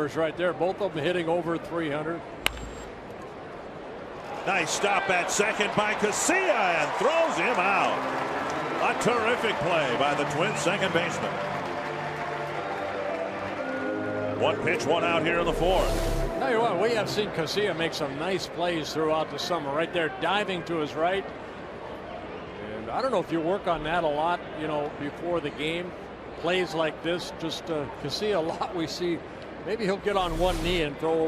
numbers right there. Both of them hitting over 300. Nice stop at second by Casilla and throws him out. A terrific play by the Twins second baseman. One pitch, one out here in the fourth. Tell you what, we have seen Casilla make some nice plays throughout the summer. Right there, diving to his right. And I don't know if you work on that a lot, you know, before the game. Plays like this, just Casilla a lot we see. Maybe he'll get on one knee and throw